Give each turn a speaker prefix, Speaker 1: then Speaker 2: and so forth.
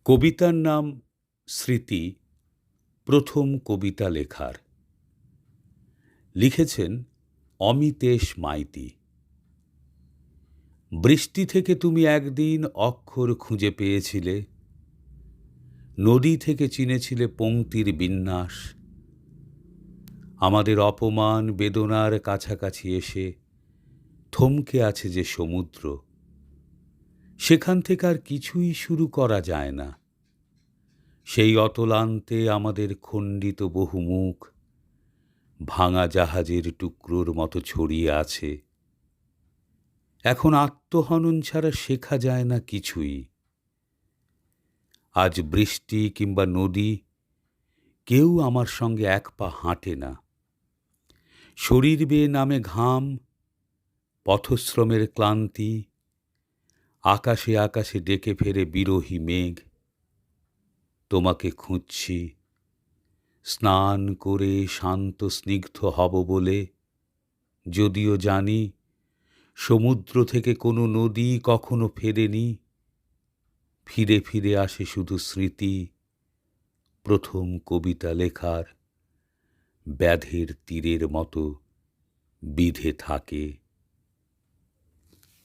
Speaker 1: কবিতার নাম স্মৃতি। প্রথম কবিতা লেখার লিখেছেন অমিতেশ মাইতি। বৃষ্টি থেকে তুমি একদিন অক্ষর খুঁজে পেয়েছিলে, নদী থেকে চিনেছিলে পংক্তির বিন্যাস। আমাদের অপমান বেদনার কাছাকাছি এসে থমকে আছে যে সমুদ্র, সেখান থেকে আর কিছুই শুরু করা যায় না। সেই অতলান্তে আমাদের খণ্ডিত বহু মুখ ভাঙা জাহাজের টুকরোর মতো ছড়িয়ে আছে। এখন আত্মহনন ছাড়া শেখা যায় না কিছুই। আজ বৃষ্টি কিংবা নদী কেউ আমার সঙ্গে এক পা হাঁটে না। শরীর বেয়ে নামে ঘাম, পথশ্রমের ক্লান্তি, আকাশে আকাশে ডেকে ফেরে বিরহী মেঘ। তোমাকে খুঁজছি, স্নান করে শান্ত স্নিগ্ধ হব বলে, যদিও জানি সমুদ্র থেকে কোনো নদী কখনো ফেরেনি। ফিরে ফিরে আসে শুধু স্মৃতি, প্রথম কবিতা লেখার ব্যাধের তীরের মতো বিধে থাকে।